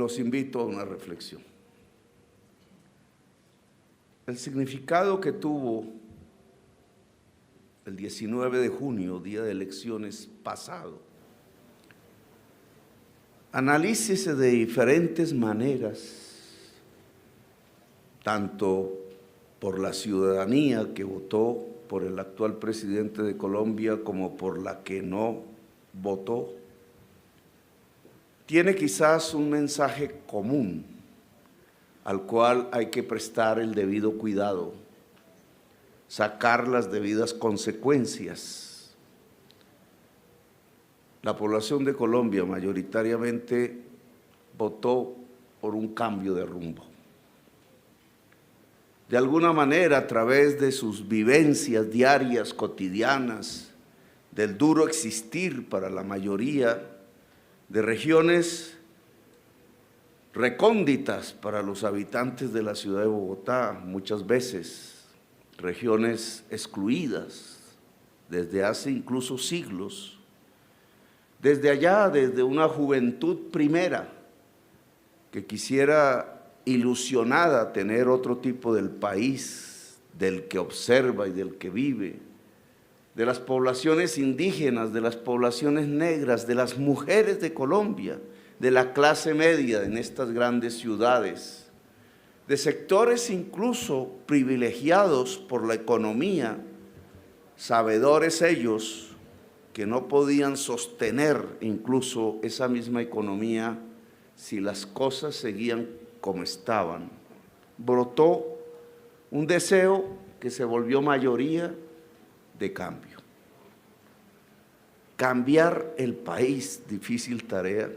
los invito a una reflexión. El significado que tuvo el 19 de junio, día de elecciones pasado, analícese de diferentes maneras, tanto por la ciudadanía que votó por el actual presidente de Colombia como por la que no votó. Tiene quizás un mensaje común al cual hay que prestar el debido cuidado, sacar las debidas consecuencias. La población de Colombia mayoritariamente votó por un cambio de rumbo. De alguna manera, a través de sus vivencias diarias, cotidianas, del duro existir para la mayoría de regiones recónditas para los habitantes de la ciudad de Bogotá, muchas veces regiones excluidas desde hace incluso siglos, desde allá, desde una juventud primera que quisiera ilusionada tener otro tipo del país, del que observa y del que vive, de las poblaciones indígenas, de las poblaciones negras, de las mujeres de Colombia, de la clase media en estas grandes ciudades, de sectores incluso privilegiados por la economía, sabedores ellos que no podían sostener incluso esa misma economía si las cosas seguían como estaban. Brotó un deseo que se volvió mayoría de cambio. Cambiar el país, difícil tarea.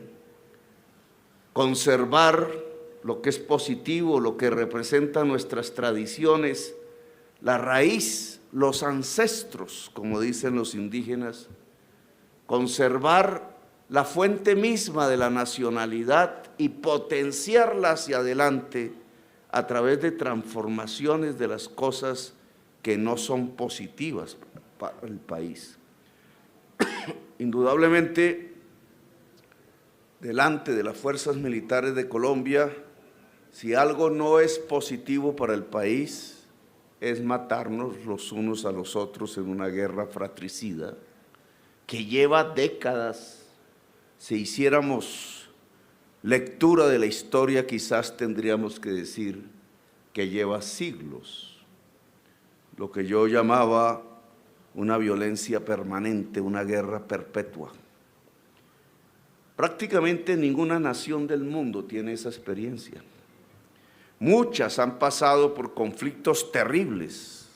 Conservar lo que es positivo, lo que representa nuestras tradiciones, la raíz, los ancestros, como dicen los indígenas, conservar la fuente misma de la nacionalidad y potenciarla hacia adelante a través de transformaciones de las cosas que no son positivas para el país. Indudablemente, delante de las fuerzas militares de Colombia, si algo no es positivo para el país, es matarnos los unos a los otros en una guerra fratricida que lleva décadas. Si hiciéramos lectura de la historia, quizás tendríamos que decir que lleva siglos, lo que yo llamaba una violencia permanente, una guerra perpetua. Prácticamente ninguna nación del mundo tiene esa experiencia. Muchas han pasado por conflictos terribles,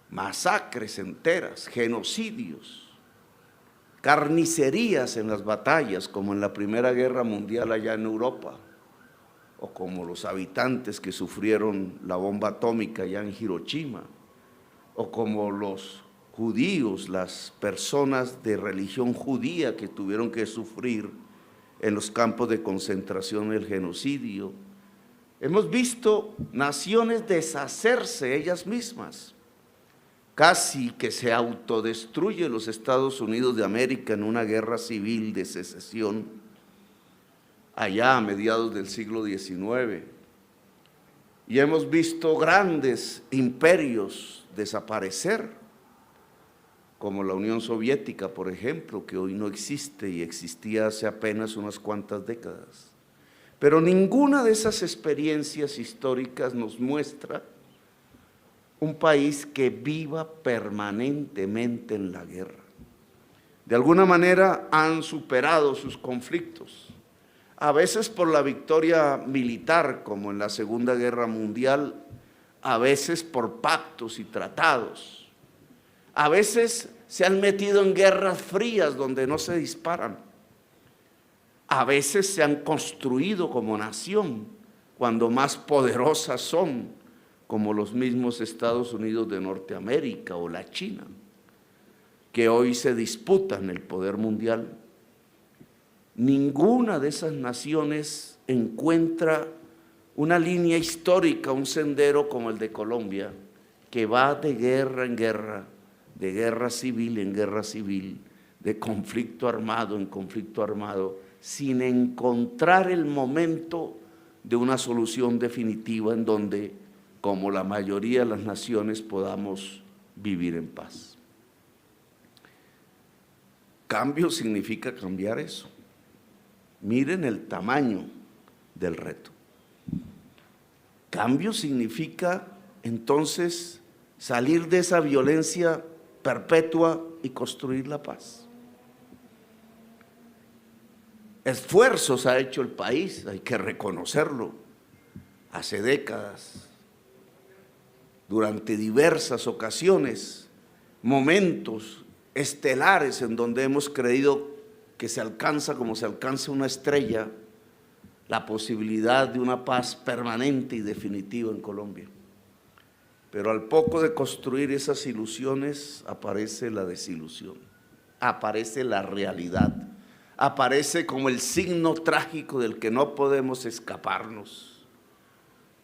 masacres enteras, genocidios, carnicerías en las batallas, como en la Primera Guerra Mundial allá en Europa, o como los habitantes que sufrieron la bomba atómica allá en Hiroshima, o como los judíos, las personas de religión judía que tuvieron que sufrir en los campos de concentración el genocidio. Hemos visto naciones deshacerse ellas mismas. Casi que se autodestruye los Estados Unidos de América en una guerra civil de secesión allá a mediados del siglo XIX. Y hemos visto grandes imperios desaparecer, como la Unión Soviética, por ejemplo, que hoy no existe y existía hace apenas unas cuantas décadas. Pero ninguna de esas experiencias históricas nos muestra un país que viva permanentemente en la guerra. De alguna manera han superado sus conflictos, a veces por la victoria militar, como en la Segunda Guerra Mundial, a veces por pactos y tratados. A veces se han metido en guerras frías donde no se disparan. A veces se han construido como nación cuando más poderosas son, como los mismos Estados Unidos de Norteamérica o la China, que hoy se disputan el poder mundial. Ninguna de esas naciones encuentra una línea histórica, un sendero como el de Colombia, que va de guerra en guerra, de guerra civil en guerra civil, de conflicto armado en conflicto armado, sin encontrar el momento de una solución definitiva en donde, como la mayoría de las naciones, podamos vivir en paz. Cambio significa cambiar eso. Miren el tamaño del reto. Cambio significa entonces salir de esa violencia perpetua y construir la paz. Esfuerzos ha hecho el país, hay que reconocerlo, hace décadas, durante diversas ocasiones, momentos estelares en donde hemos creído que se alcanza como se alcanza una estrella, la posibilidad de una paz permanente y definitiva en Colombia. Pero al poco de construir esas ilusiones aparece la desilusión, aparece la realidad, aparece como el signo trágico del que no podemos escaparnos.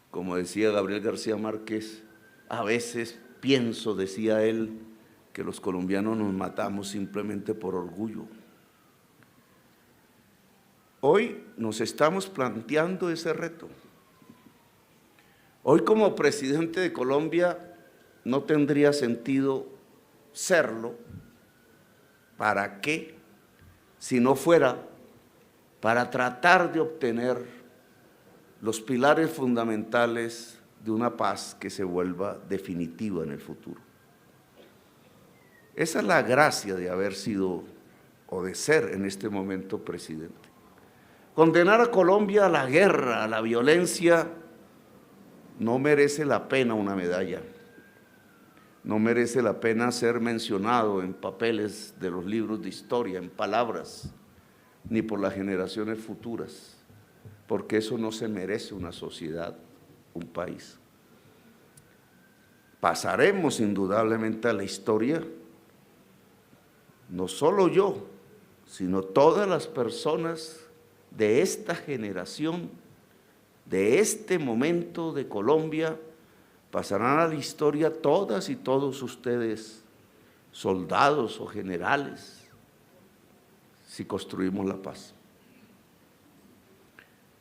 Como decía Gabriel García Márquez, a veces pienso, decía él, que los colombianos nos matamos simplemente por orgullo. Hoy nos estamos planteando ese reto. Hoy, como presidente de Colombia, no tendría sentido serlo. ¿Para qué? Si no fuera para tratar de obtener los pilares fundamentales de una paz que se vuelva definitiva en el futuro. Esa es la gracia de haber sido o de ser en este momento presidente. Condenar a Colombia a la guerra, a la violencia, no merece la pena una medalla, no merece la pena ser mencionado en papeles de los libros de historia, en palabras, ni por las generaciones futuras, porque eso no se merece una sociedad, un país. Pasaremos indudablemente a la historia, no solo yo, sino todas las personas de esta generación, de este momento de Colombia, pasarán a la historia todas y todos ustedes, soldados o generales, si construimos la paz.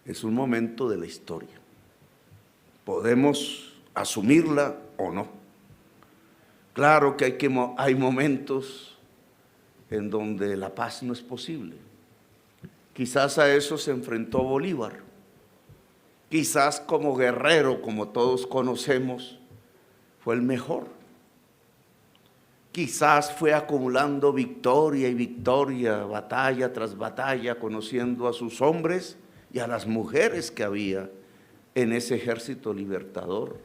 Es un momento de la historia. Podemos asumirla o no. Claro que hay momentos en donde la paz no es posible. Quizás a eso se enfrentó Bolívar. Quizás como guerrero, como todos conocemos, fue el mejor. Quizás fue acumulando victoria y victoria, batalla tras batalla, conociendo a sus hombres y a las mujeres que había en ese ejército libertador,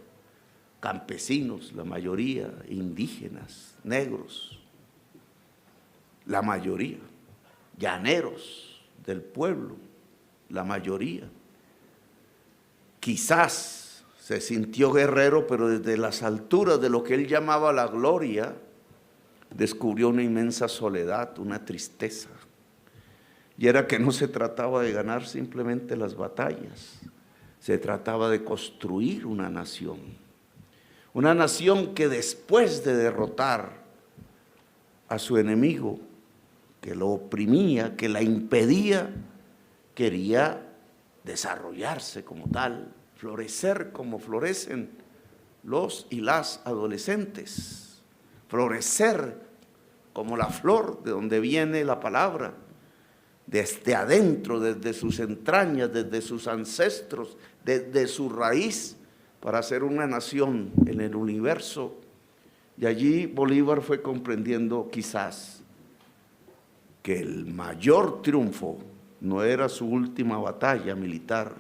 campesinos, la mayoría, indígenas, negros, la mayoría, llaneros del pueblo, la mayoría. Quizás se sintió guerrero, pero desde las alturas de lo que él llamaba la gloria, descubrió una inmensa soledad, una tristeza. Y era que no se trataba de ganar simplemente las batallas, se trataba de construir una nación que después de derrotar a su enemigo, que lo oprimía, que la impedía, quería desarrollarse como tal, florecer como florecen los y las adolescentes, florecer como la flor de donde viene la palabra, desde adentro, desde sus entrañas, desde sus ancestros, desde su raíz, para ser una nación en el universo. Y allí Bolívar fue comprendiendo quizás que el mayor triunfo no era su última batalla militar,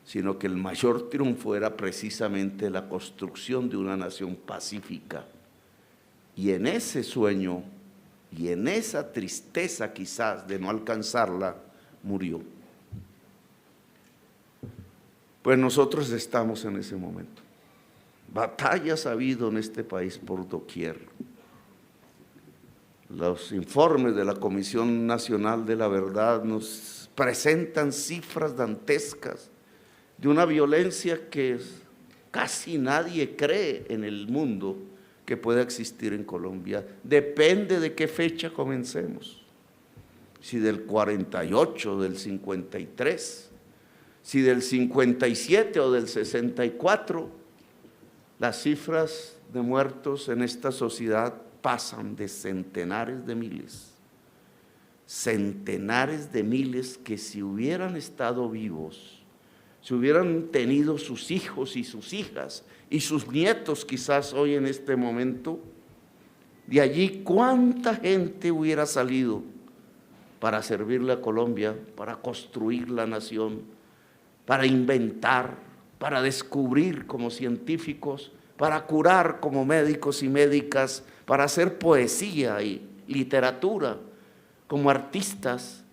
sino que el mayor triunfo era precisamente la construcción de una nación pacífica. Y en ese sueño y en esa tristeza quizás de no alcanzarla, murió. Pues nosotros estamos en ese momento. Batallas ha habido en este país por doquier. Los informes de la Comisión Nacional de la Verdad nos presentan cifras dantescas de una violencia que casi nadie cree en el mundo que pueda existir en Colombia. Depende de qué fecha comencemos. si del 48, del 53, si del 57 o del 64, las cifras de muertos en esta sociedad pasan de centenares de miles. Centenares de miles que si hubieran estado vivos, si hubieran tenido sus hijos y sus hijas y sus nietos quizás hoy en este momento, de allí cuánta gente hubiera salido para servirle a Colombia, para construir la nación, para inventar, para descubrir como científicos, para curar como médicos y médicas, para hacer poesía y literatura como artistas,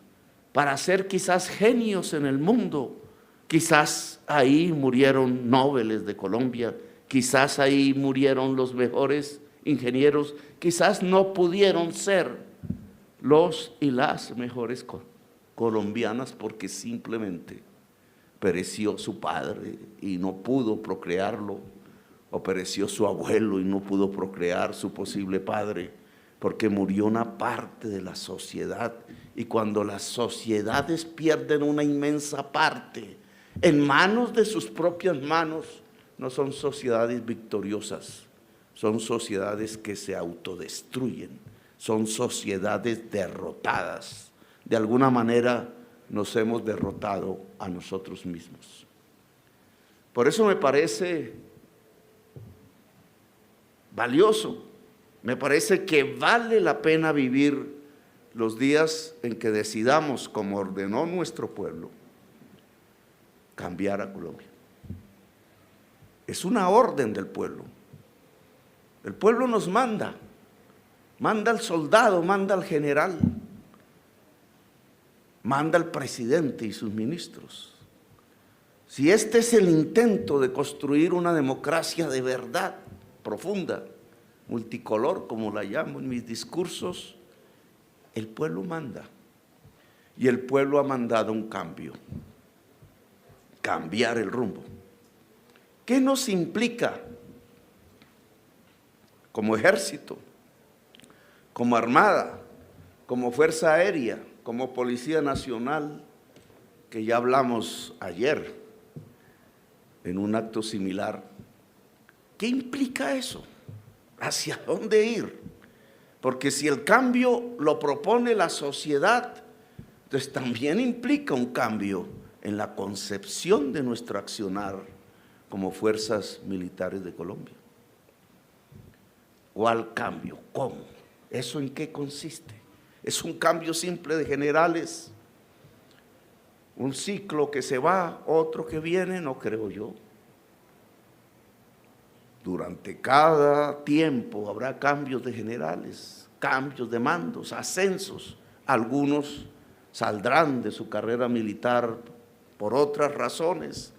para ser quizás genios en el mundo. Quizás ahí murieron nobeles de Colombia, quizás ahí murieron los mejores ingenieros, quizás no pudieron ser los y las mejores colombianas porque simplemente pereció su padre y no pudo procrearlo, o pereció su abuelo y no pudo procrear su posible padre, porque murió una parte de la sociedad. Y cuando las sociedades pierden una inmensa parte en manos de sus propias manos, no son sociedades victoriosas, son sociedades que se autodestruyen, son sociedades derrotadas. De alguna manera nos hemos derrotado a nosotros mismos. Por eso me parece valioso, me parece que vale la pena vivir los días en que decidamos, como ordenó nuestro pueblo, cambiar a Colombia. Es una orden del pueblo. El pueblo nos manda, manda al soldado, manda al general, manda al presidente y sus ministros. Si este es el intento de construir una democracia de verdad, profunda, multicolor, como la llamo en mis discursos, el pueblo manda. Y el pueblo ha mandado un cambio, cambiar el rumbo. ¿Qué nos implica como ejército, como armada, como fuerza aérea, como policía nacional, que ya hablamos ayer en un acto similar? ¿Qué implica eso? ¿Hacia dónde ir? Porque si el cambio lo propone la sociedad, entonces también implica un cambio en la concepción de nuestro accionar como fuerzas militares de Colombia. ¿Cuál cambio? ¿Cómo? ¿Eso en qué consiste? ¿Es un cambio simple de generales? ¿Un ciclo que se va, otro que viene? No creo yo. Durante cada tiempo habrá cambios de generales, cambios de mandos, ascensos. Algunos saldrán de su carrera militar por otras razones,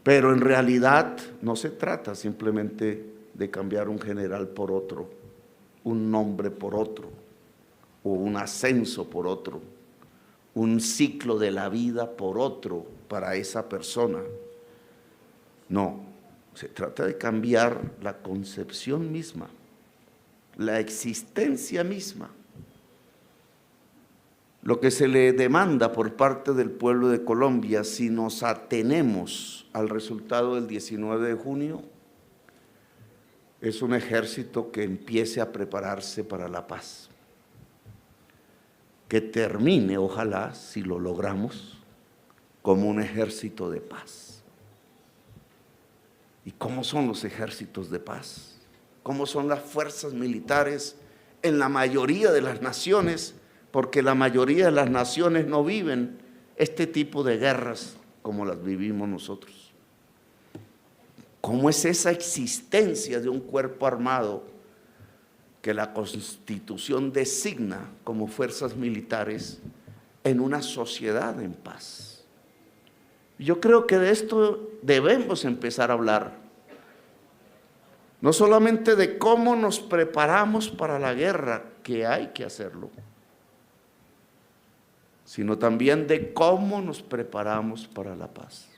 pero en realidad no se trata simplemente de cambiar un general por otro, un nombre por otro, o un ascenso por otro, un ciclo de la vida por otro para esa persona. No, se trata de cambiar la concepción misma, la existencia misma. Lo que se le demanda por parte del pueblo de Colombia, si nos atenemos al resultado del 19 de junio, es un ejército que empiece a prepararse para la paz, que termine, ojalá, si lo logramos, como un ejército de paz. ¿Y cómo son los ejércitos de paz? ¿Cómo son las fuerzas militares en la mayoría de las naciones? Porque la mayoría de las naciones no viven este tipo de guerras como las vivimos nosotros. ¿Cómo es esa existencia de un cuerpo armado que la Constitución designa como fuerzas militares en una sociedad en paz? Yo creo que de esto debemos empezar a hablar, no solamente de cómo nos preparamos para la guerra, que hay que hacerlo, sino también de cómo nos preparamos para la paz.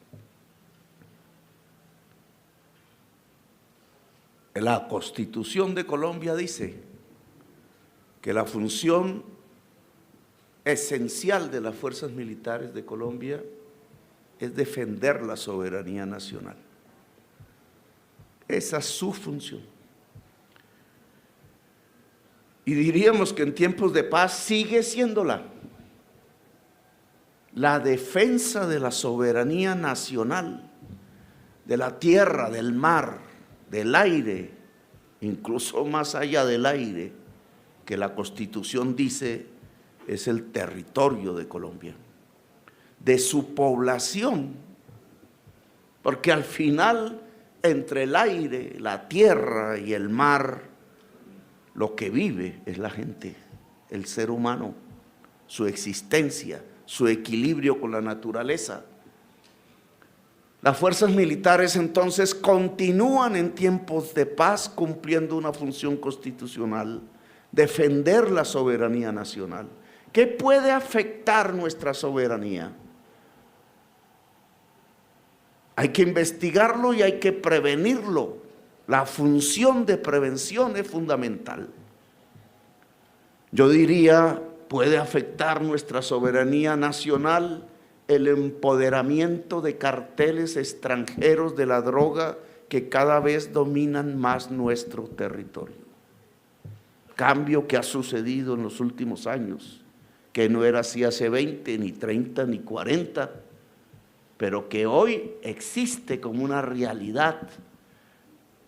La Constitución de Colombia dice que la función esencial de las fuerzas militares de Colombia es defender la soberanía nacional. Esa es su función. Y diríamos que en tiempos de paz sigue siéndola. La defensa de la soberanía nacional, de la tierra, del mar, del aire, incluso más allá del aire, que la Constitución dice es el territorio de Colombia, de su población, porque al final entre el aire, la tierra y el mar, lo que vive es la gente, el ser humano, su existencia, su equilibrio con la naturaleza. Las fuerzas militares entonces continúan en tiempos de paz cumpliendo una función constitucional, defender la soberanía nacional. ¿Qué puede afectar nuestra soberanía? Hay que investigarlo y hay que prevenirlo. La función de prevención es fundamental. Yo diría, puede afectar nuestra soberanía nacional el empoderamiento de carteles extranjeros de la droga que cada vez dominan más nuestro territorio. Cambio que ha sucedido en los últimos años, que no era así hace 20, ni 30, ni 40, pero que hoy existe como una realidad,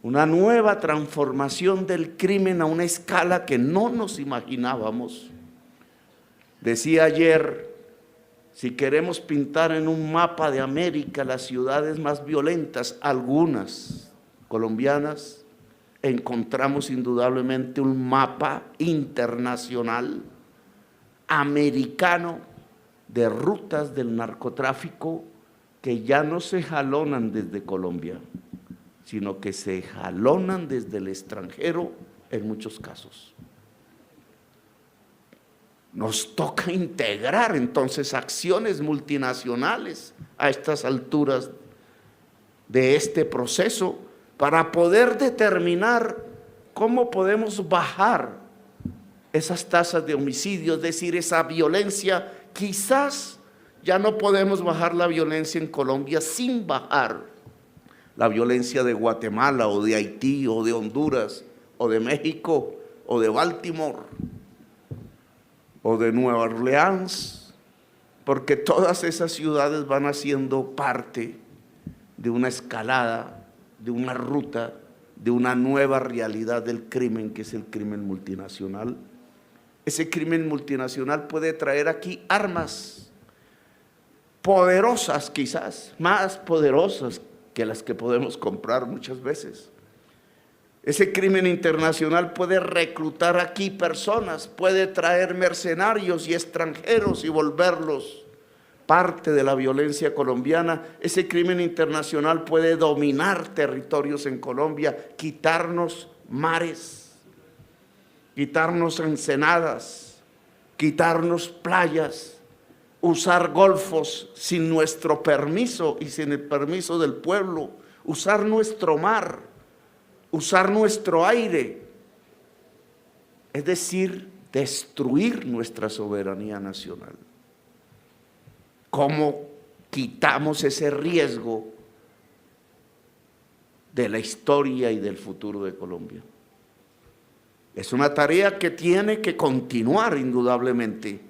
una nueva transformación del crimen a una escala que no nos imaginábamos. Decía ayer, si queremos pintar en un mapa de América las ciudades más violentas, algunas colombianas, encontramos indudablemente un mapa internacional, americano, de rutas del narcotráfico que ya no se jalonan desde Colombia, sino que se jalonan desde el extranjero en muchos casos. Nos toca integrar entonces acciones multinacionales a estas alturas de este proceso para poder determinar cómo podemos bajar esas tasas de homicidio, es decir, esa violencia. Quizás ya no podemos bajar la violencia en Colombia sin bajar la violencia de Guatemala o de Haití o de Honduras o de México o de Baltimore o de Nueva Orleans, porque todas esas ciudades van haciendo parte de una escalada, de una ruta, de una nueva realidad del crimen, que es el crimen multinacional. Ese crimen multinacional puede traer aquí armas poderosas, quizás, más poderosas que las que podemos comprar muchas veces. Ese crimen internacional puede reclutar aquí personas, puede traer mercenarios y extranjeros y volverlos parte de la violencia colombiana. Ese crimen internacional puede dominar territorios en Colombia, quitarnos mares, quitarnos ensenadas, quitarnos playas, usar golfos sin nuestro permiso y sin el permiso del pueblo, usar nuestro mar, usar nuestro aire, es decir, destruir nuestra soberanía nacional. ¿Cómo quitamos ese riesgo de la historia y del futuro de Colombia? Es una tarea que tiene que continuar indudablemente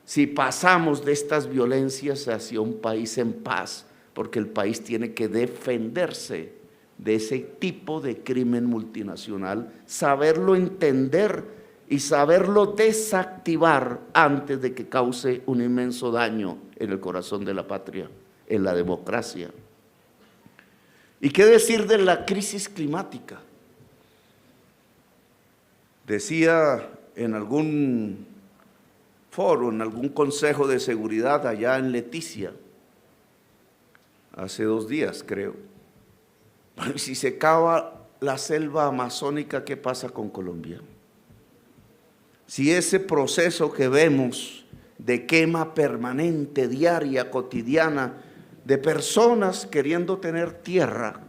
si pasamos de estas violencias hacia un país en paz, porque el país tiene que defenderse de ese tipo de crimen multinacional, saberlo entender y saberlo desactivar antes de que cause un inmenso daño en el corazón de la patria, en la democracia. ¿Y qué decir de la crisis climática? Decía en algún foro, en algún consejo de seguridad allá en Leticia, hace 2 días creo, si se acaba la selva amazónica, ¿qué pasa con Colombia? Si ese proceso que vemos de quema permanente, diaria, cotidiana, de personas queriendo tener tierra,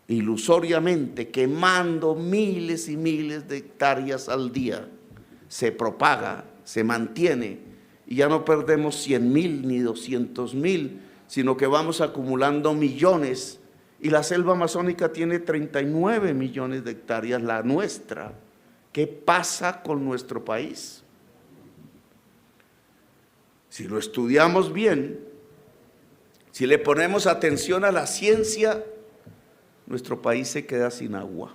ilusoriamente quemando miles y miles de hectáreas al día, se propaga se mantiene y ya no perdemos 100,000 ni 200,000, sino que vamos acumulando millones, y la selva amazónica tiene 39 millones de hectáreas, la nuestra. ¿Qué pasa con nuestro país? Si lo estudiamos bien, si le ponemos atención a la ciencia, nuestro país se queda sin agua,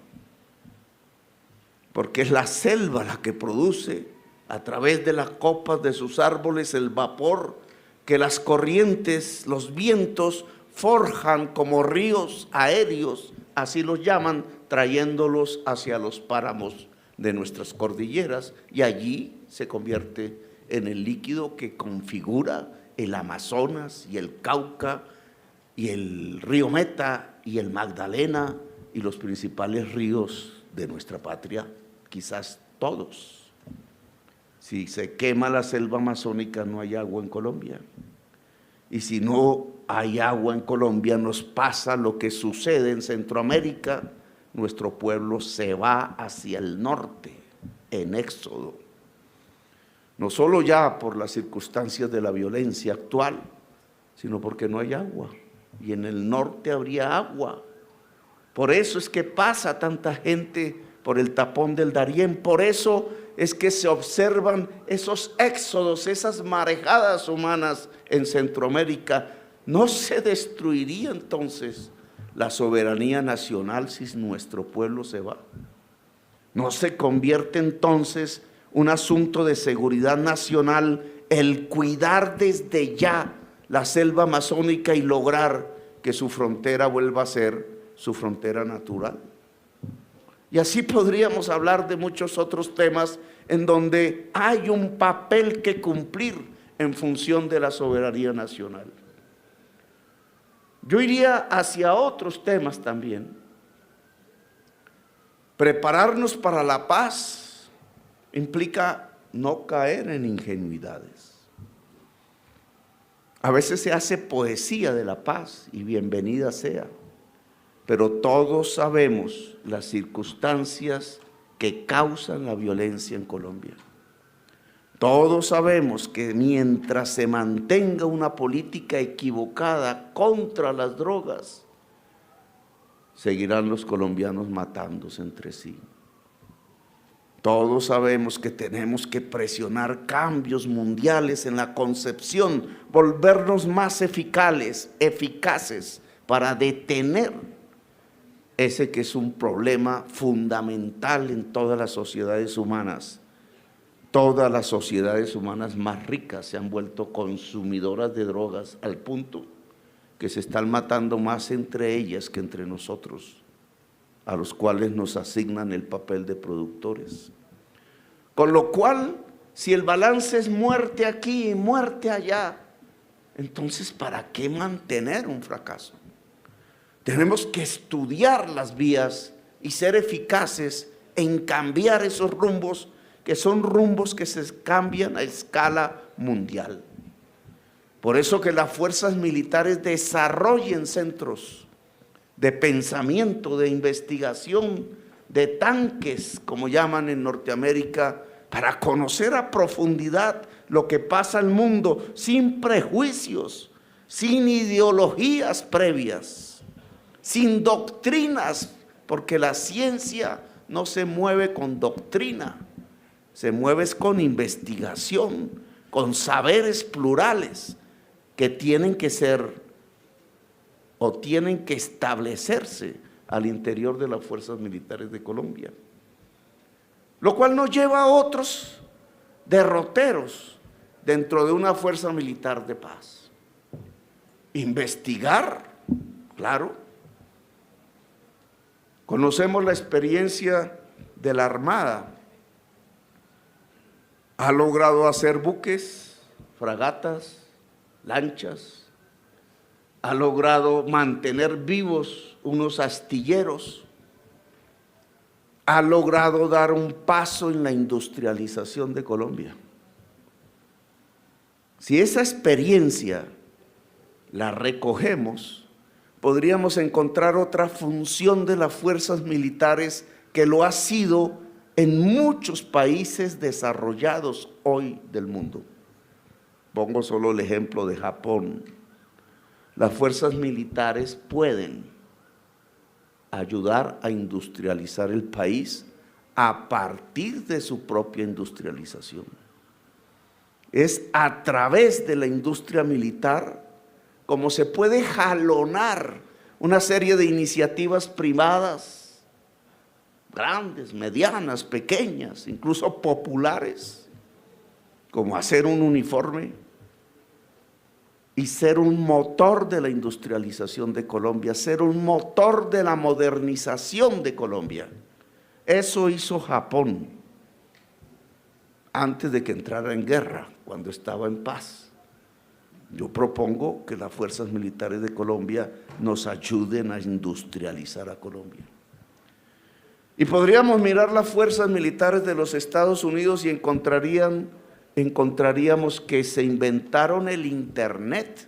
porque es la selva la que produce a través de las copas de sus árboles el vapor que las corrientes, los vientos forjan como ríos aéreos, así los llaman, trayéndolos hacia los páramos de nuestras cordilleras, y allí se convierte en el líquido que configura el Amazonas y el Cauca y el río Meta y el Magdalena y los principales ríos de nuestra patria, quizás todos. Si se quema la selva amazónica, no hay agua en Colombia. Y si no hay agua en Colombia, nos pasa lo que sucede en Centroamérica. Nuestro pueblo se va hacia el norte, en éxodo. No solo ya por las circunstancias de la violencia actual, sino porque no hay agua. Y en el norte habría agua. Por eso es que pasa tanta gente por el tapón del Darién. Por eso es que se observan esos éxodos, esas marejadas humanas en Centroamérica. ¿No se destruiría entonces la soberanía nacional si nuestro pueblo se va? ¿No se convierte entonces un asunto de seguridad nacional el cuidar desde ya la selva amazónica y lograr que su frontera vuelva a ser su frontera natural? Y así podríamos hablar de muchos otros temas en donde hay un papel que cumplir en función de la soberanía nacional. Yo iría hacia otros temas también. Prepararnos para la paz implica no caer en ingenuidades. A veces se hace poesía de la paz y bienvenida sea, pero todos sabemos las circunstancias que causan la violencia en Colombia. Todos sabemos que mientras se mantenga una política equivocada contra las drogas, seguirán los colombianos matándose entre sí. Todos sabemos que tenemos que presionar cambios mundiales en la concepción, volvernos más eficaces para detener ese que es un problema fundamental en todas las sociedades humanas. Todas las sociedades humanas más ricas se han vuelto consumidoras de drogas al punto que se están matando más entre ellas que entre nosotros, a los cuales nos asignan el papel de productores. Con lo cual, si el balance es muerte aquí y muerte allá, entonces ¿para qué mantener un fracaso? Tenemos que estudiar las vías y ser eficaces en cambiar esos rumbos, que son rumbos que se cambian a escala mundial. Por eso que las fuerzas militares desarrollen centros de pensamiento, de investigación, de tanques, como llaman en Norteamérica, para conocer a profundidad lo que pasa en el mundo, sin prejuicios, sin ideologías previas, sin doctrinas, porque la ciencia no se mueve con doctrina, se mueve con investigación, con saberes plurales que tienen que ser o tienen que establecerse al interior de las fuerzas militares de Colombia. Lo cual nos lleva a otros derroteros dentro de una fuerza militar de paz. Investigar, claro. Conocemos la experiencia de la Armada. Ha logrado hacer buques, fragatas, lanchas. Ha logrado mantener vivos unos astilleros. Ha logrado dar un paso en la industrialización de Colombia. Si esa experiencia la recogemos, podríamos encontrar otra función de las fuerzas militares que lo ha sido en muchos países desarrollados hoy del mundo. Pongo solo el ejemplo de Japón. Las fuerzas militares pueden ayudar a industrializar el país a partir de su propia industrialización. Es a través de la industria militar como se puede jalonar una serie de iniciativas privadas, grandes, medianas, pequeñas, incluso populares, como hacer un uniforme y ser un motor de la industrialización de Colombia, ser un motor de la modernización de Colombia. Eso hizo Japón antes de que entrara en guerra, cuando estaba en paz. Yo propongo que las fuerzas militares de Colombia nos ayuden a industrializar a Colombia. Y podríamos mirar las fuerzas militares de los Estados Unidos y encontraríamos que se inventaron el Internet.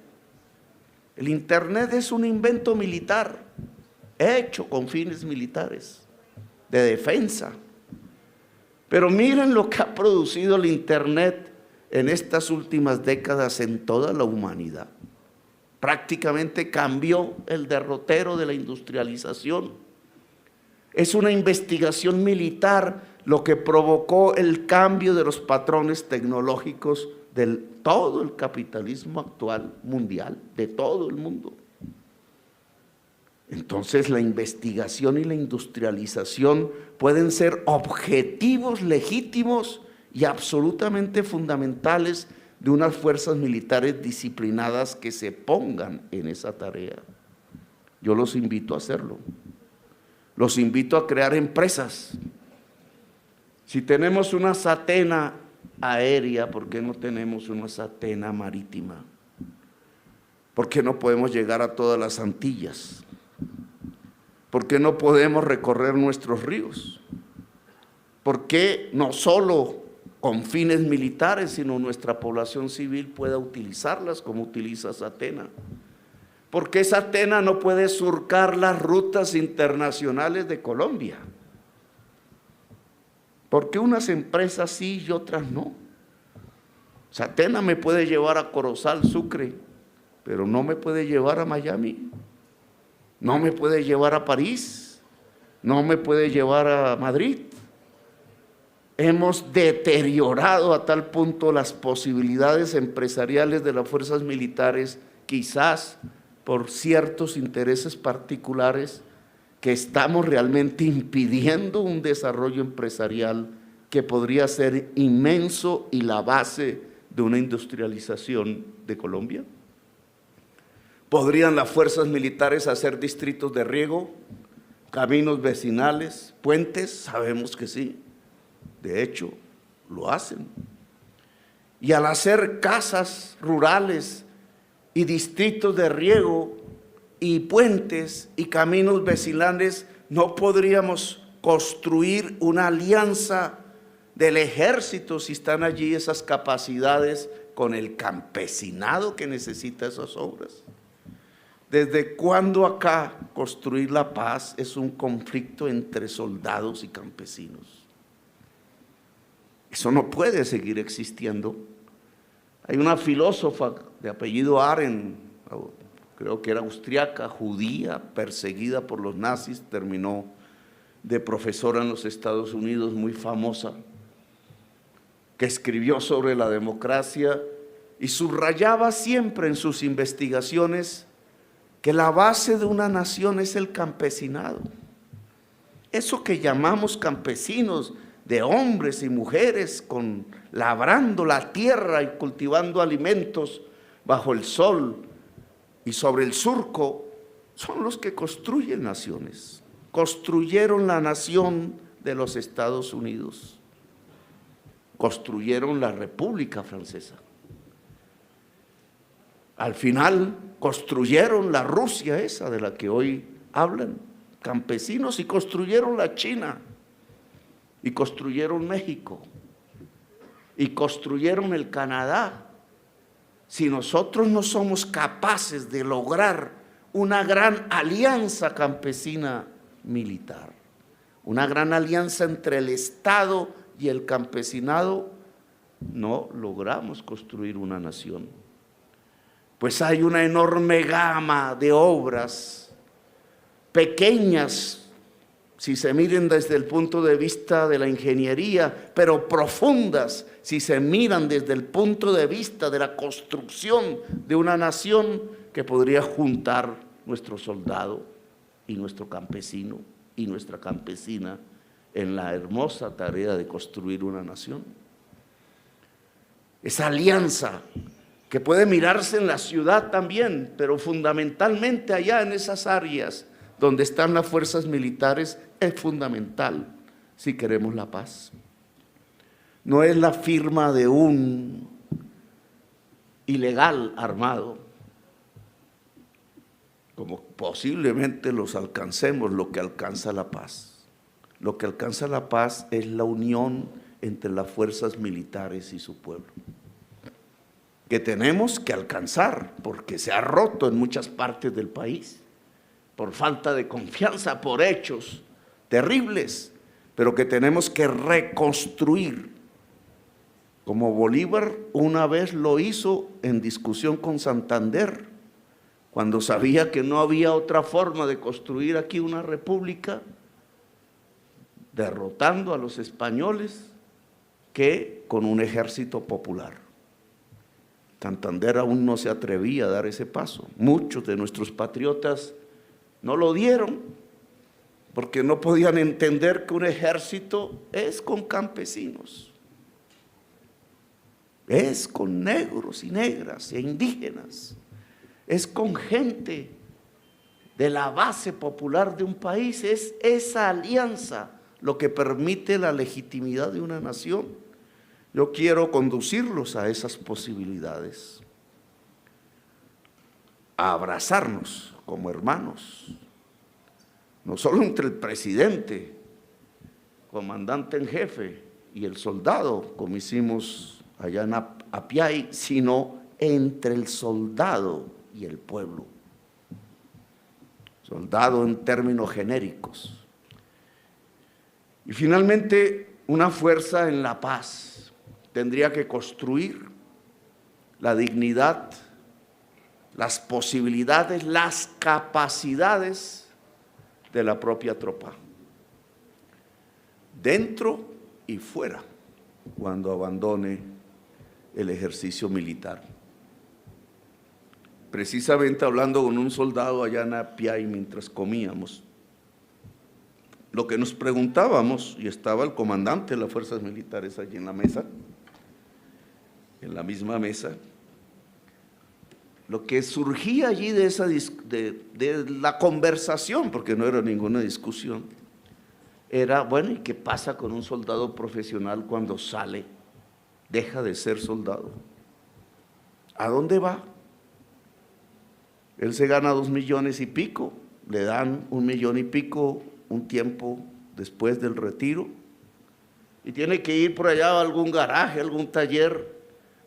El Internet es un invento militar, hecho con fines militares, de defensa. Pero miren lo que ha producido el Internet en estas últimas décadas en toda la humanidad. Prácticamente cambió el derrotero de la industrialización. Es una investigación militar lo que provocó el cambio de los patrones tecnológicos de todo el capitalismo actual mundial, de todo el mundo. Entonces la investigación y la industrialización pueden ser objetivos legítimos y absolutamente fundamentales de unas fuerzas militares disciplinadas que se pongan en esa tarea. Yo los invito a hacerlo. Los invito a crear empresas. Si tenemos una satena aérea, ¿por qué no tenemos una satena marítima? ¿Por qué no podemos llegar a todas las Antillas? ¿Por qué no podemos recorrer nuestros ríos? ¿Por qué no solo con fines militares, sino nuestra población civil pueda utilizarlas como utiliza Satena? ¿Por qué Satena no puede surcar las rutas internacionales de Colombia? ¿Por qué unas empresas sí y otras no? Satena me puede llevar a Corozal, Sucre, pero no me puede llevar a Miami, no me puede llevar a París, no me puede llevar a Madrid. Hemos deteriorado a tal punto las posibilidades empresariales de las fuerzas militares, quizás por ciertos intereses particulares, que estamos realmente impidiendo un desarrollo empresarial que podría ser inmenso y la base de una industrialización de Colombia. ¿Podrían las fuerzas militares hacer distritos de riego, caminos vecinales, puentes? Sabemos que sí. De hecho, lo hacen. Y al hacer casas rurales y distritos de riego y puentes y caminos vecinales, ¿no podríamos construir una alianza del ejército, si están allí esas capacidades, con el campesinado que necesita esas obras? ¿Desde cuándo acá construir la paz es un conflicto entre soldados y campesinos? Eso no puede seguir existiendo. Hay una filósofa de apellido Arendt, creo que era austriaca, judía, perseguida por los nazis, terminó de profesora en los Estados Unidos, muy famosa, que escribió sobre la democracia y subrayaba siempre en sus investigaciones que la base de una nación es el campesinado. Eso que llamamos campesinos, de hombres y mujeres labrando la tierra y cultivando alimentos bajo el sol y sobre el surco, son los que construyen naciones. Construyeron la nación de los Estados Unidos, construyeron la República Francesa. Al final construyeron la Rusia esa de la que hoy hablan, campesinos, y construyeron la China, y construyeron México, y construyeron el Canadá. Si nosotros no somos capaces de lograr una gran alianza campesina militar, una gran alianza entre el Estado y el campesinado, no logramos construir una nación. Pues hay una enorme gama de obras, pequeñas, si se miran desde el punto de vista de la ingeniería, pero profundas, si se miran desde el punto de vista de la construcción de una nación que podría juntar nuestro soldado y nuestro campesino y nuestra campesina en la hermosa tarea de construir una nación. Esa alianza que puede mirarse en la ciudad también, pero fundamentalmente allá en esas áreas donde están las fuerzas militares, es fundamental si queremos la paz. No es la firma de un ilegal armado, como posiblemente los alcancemos, lo que alcanza la paz. Lo que alcanza la paz es la unión entre las fuerzas militares y su pueblo, que tenemos que alcanzar, porque se ha roto en muchas partes del país, por falta de confianza, por hechos terribles, pero que tenemos que reconstruir, como Bolívar una vez lo hizo en discusión con Santander, cuando sabía que no había otra forma de construir aquí una república, derrotando a los españoles, que con un ejército popular. Santander aún no se atrevía a dar ese paso. Muchos de nuestros patriotas no lo dieron, porque no podían entender que un ejército es con campesinos, es con negros y negras e indígenas, es con gente de la base popular de un país. Es esa alianza lo que permite la legitimidad de una nación. Yo quiero conducirlos a esas posibilidades, a abrazarnos como hermanos, no solo entre el presidente, comandante en jefe, y el soldado, como hicimos allá en Apiay, sino entre el soldado y el pueblo. Soldado en términos genéricos. Y finalmente, una fuerza en la paz tendría que construir la dignidad, las posibilidades, las capacidades de la propia tropa, dentro y fuera, cuando abandone el ejercicio militar. Precisamente hablando con un soldado allá en Apiay mientras comíamos, lo que nos preguntábamos, y estaba el comandante de las fuerzas militares allí en la mesa, en la misma mesa, lo que surgía allí de la conversación, porque no era ninguna discusión, era, bueno, ¿y qué pasa con un soldado profesional cuando sale, deja de ser soldado? ¿A dónde va? Él se gana 2 millones y pico, le dan 1 millón y pico un tiempo después del retiro, y tiene que ir por allá a algún garaje, algún taller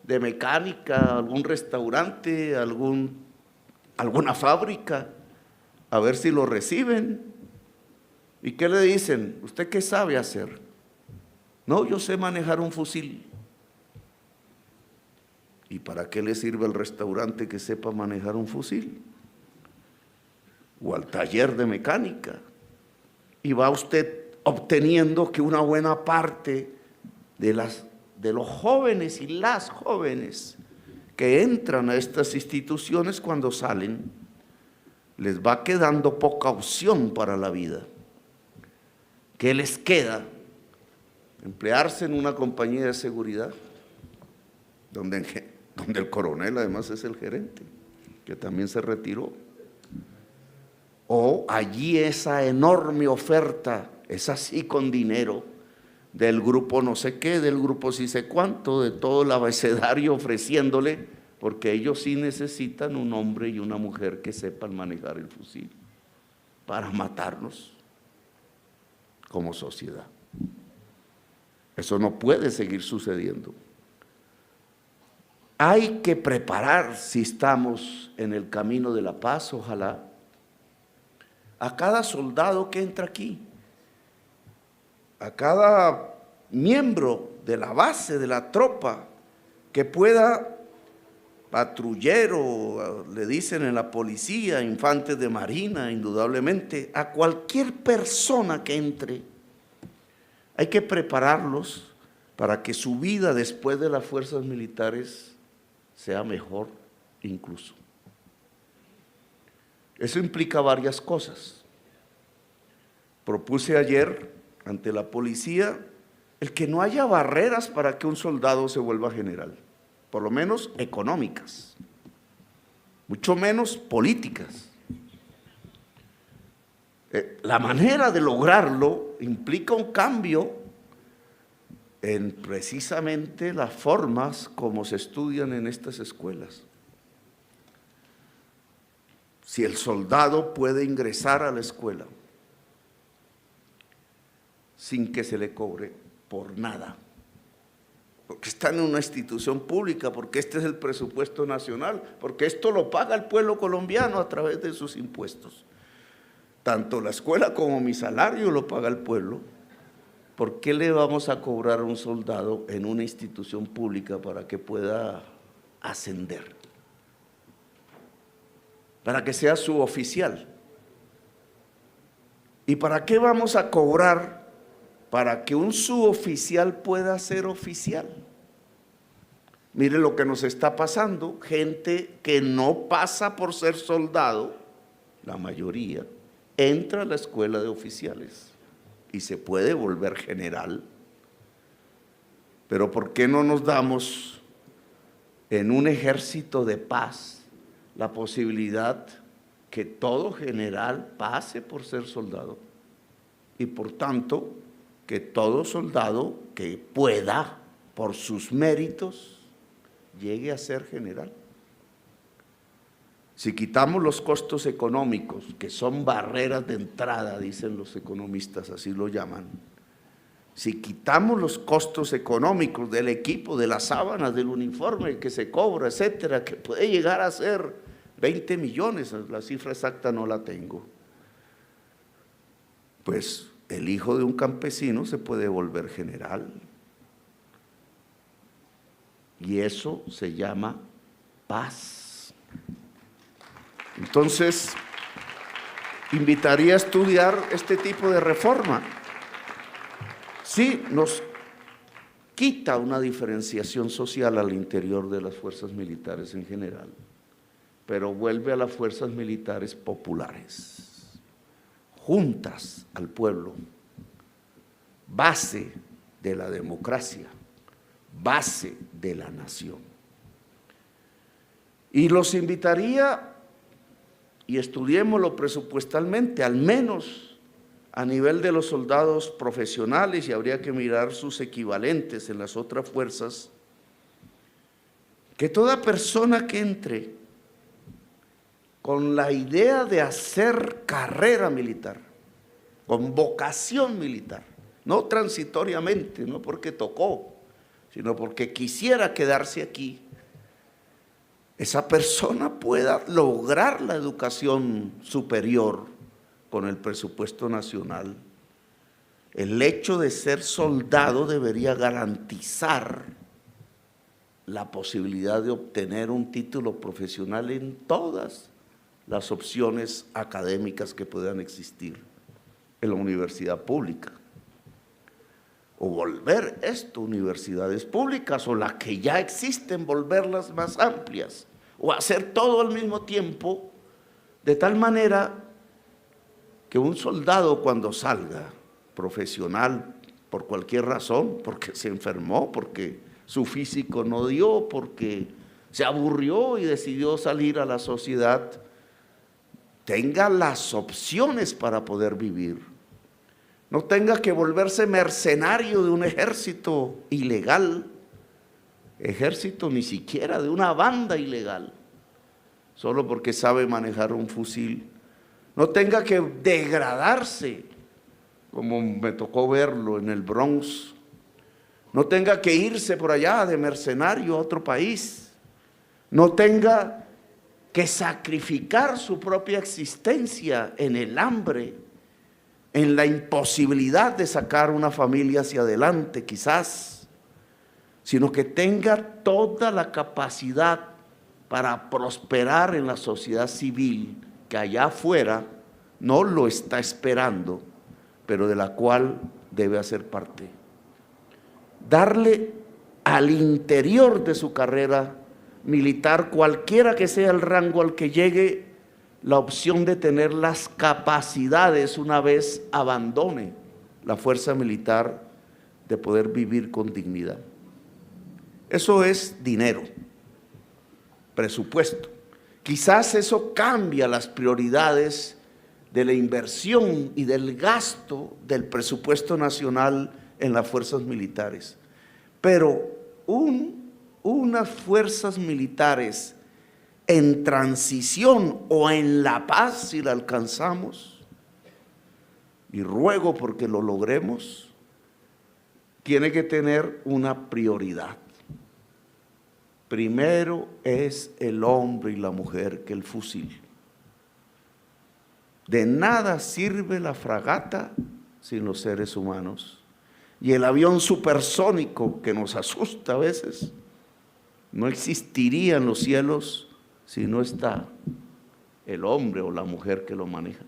de mecánica, algún restaurante, alguna fábrica, a ver si lo reciben. ¿Y qué le dicen? ¿Usted qué sabe hacer? No, yo sé manejar un fusil. ¿Y para qué le sirve al restaurante que sepa manejar un fusil? O al taller de mecánica. Y va usted obteniendo que una buena parte de los jóvenes y las jóvenes que entran a estas instituciones, cuando salen, les va quedando poca opción para la vida. ¿Qué les queda? Emplearse en una compañía de seguridad, donde el coronel además es el gerente, que también se retiró. O allí esa enorme oferta, es así con dinero, del grupo no sé qué, del grupo sí sé cuánto, de todo el abecedario ofreciéndole, porque ellos sí necesitan un hombre y una mujer que sepan manejar el fusil para matarnos como sociedad. Eso no puede seguir sucediendo. Hay que preparar, si estamos en el camino de la paz, ojalá, a cada soldado que entra aquí. a cada miembro de la base de la tropa que pueda, patrullero, le dicen en la policía, infantes de marina, indudablemente, a cualquier persona que entre, hay que prepararlos para que su vida después de las fuerzas militares sea mejor incluso. Eso implica varias cosas. Propuse ayer ante la policía el que no haya barreras para que un soldado se vuelva general, por lo menos económicas, mucho menos políticas. La manera de lograrlo implica un cambio en precisamente las formas como se estudian en estas escuelas. Si el soldado puede ingresar a la escuela sin que se le cobre por nada, porque está en una institución pública, porque este es el presupuesto nacional, porque esto lo paga el pueblo colombiano a través de sus impuestos. Tanto la escuela como mi salario lo paga el pueblo. ¿Por qué le vamos a cobrar a un soldado en una institución pública para que pueda ascender? Para que sea suboficial. ¿Y para qué vamos a cobrar para que un suboficial pueda ser oficial? Mire lo que nos está pasando, gente que no pasa por ser soldado, la mayoría, entra a la escuela de oficiales y se puede volver general. Pero ¿por qué no nos damos en un ejército de paz la posibilidad que todo general pase por ser soldado? Y por tanto, que todo soldado que pueda, por sus méritos, llegue a ser general. Si quitamos los costos económicos, que son barreras de entrada, dicen los economistas, así lo llaman, si quitamos los costos económicos del equipo, de las sábanas, del uniforme que se cobra, etcétera, que puede llegar a ser 20 millones, la cifra exacta no la tengo, pues el hijo de un campesino se puede volver general. Y eso se llama paz. Entonces, invitaría a estudiar este tipo de reforma. Sí, nos quita una diferenciación social al interior de las fuerzas militares en general, pero vuelve a las fuerzas militares populares, juntas al pueblo, base de la democracia, base de la nación. Y los invitaría, y estudiémoslo presupuestalmente, al menos a nivel de los soldados profesionales, y habría que mirar sus equivalentes en las otras fuerzas, que toda persona que entre con la idea de hacer carrera militar, con vocación militar, no transitoriamente, no porque tocó, sino porque quisiera quedarse aquí, esa persona pueda lograr la educación superior con el presupuesto nacional. El hecho de ser soldado debería garantizar la posibilidad de obtener un título profesional en todas las opciones académicas que puedan existir en la universidad pública. O volver esto universidades públicas, o las que ya existen, volverlas más amplias, o hacer todo al mismo tiempo, de tal manera que un soldado cuando salga profesional, por cualquier razón, porque se enfermó, porque su físico no dio, porque se aburrió y decidió salir a la sociedad, tenga las opciones para poder vivir. No tenga que volverse mercenario de un ejército ilegal, ejército ni siquiera de una banda ilegal, solo porque sabe manejar un fusil. No tenga que degradarse, como me tocó verlo en el Bronx. No tenga que irse por allá de mercenario a otro país. No tenga que sacrificar su propia existencia en el hambre en la imposibilidad de sacar una familia hacia adelante, quizás, sino que tenga toda la capacidad para prosperar en la sociedad civil que allá afuera no lo está esperando, pero de la cual debe hacer parte. Darle al interior de su carrera militar, cualquiera que sea el rango al que llegue, la opción de tener las capacidades una vez abandone la fuerza militar de poder vivir con dignidad. Eso es dinero, presupuesto. Quizás eso cambia las prioridades de la inversión y del gasto del presupuesto nacional en las fuerzas militares. Pero unas fuerzas militares en transición o en la paz, si la alcanzamos, y ruego porque lo logremos, tiene que tener una prioridad. Primero es el hombre y la mujer que el fusil. De nada sirve la fragata sin los seres humanos. Y el avión supersónico que nos asusta a veces no existiría en los cielos si no está el hombre o la mujer que lo maneja.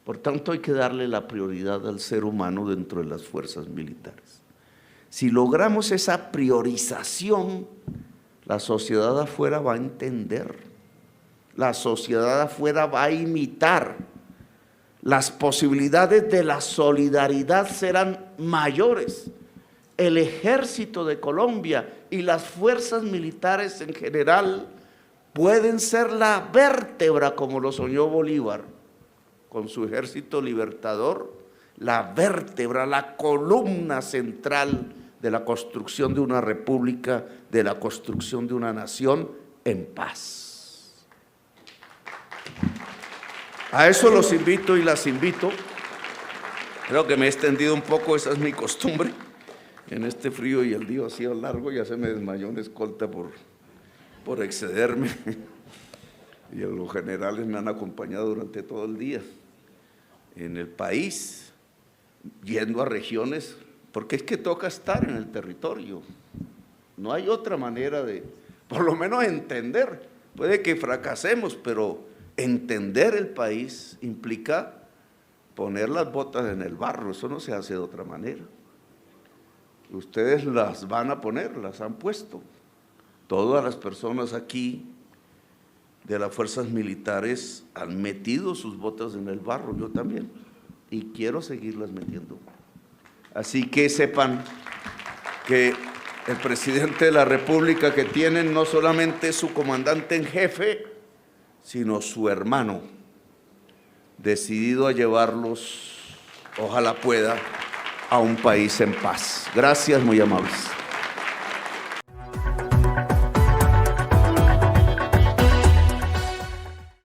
Por tanto, hay que darle la prioridad al ser humano dentro de las fuerzas militares. Si logramos esa priorización, la sociedad afuera va a entender, la sociedad afuera va a imitar, las posibilidades de la solidaridad serán mayores. El ejército de Colombia y las fuerzas militares en general pueden ser la vértebra, como lo soñó Bolívar, con su ejército libertador, la vértebra, la columna central de la construcción de una república, de la construcción de una nación en paz. A eso los invito y las invito. Creo que me he extendido un poco, esa es mi costumbre. En este frío y el día ha sido largo, ya se me desmayó una escolta por excederme. Y los generales me han acompañado durante todo el día en el país, yendo a regiones, porque es que toca estar en el territorio. No hay otra manera de, por lo menos entender. Puede que fracasemos, pero entender el país implica poner las botas en el barro. Eso no se hace de otra manera. Ustedes las van a poner, las han puesto. Todas las personas aquí de las fuerzas militares han metido sus botas en el barro, yo también, y quiero seguirlas metiendo. Así que sepan que el presidente de la República que tienen no solamente es su comandante en jefe, sino su hermano, decidido a llevarlos, ojalá pueda, a un país en paz. Gracias, muy amables.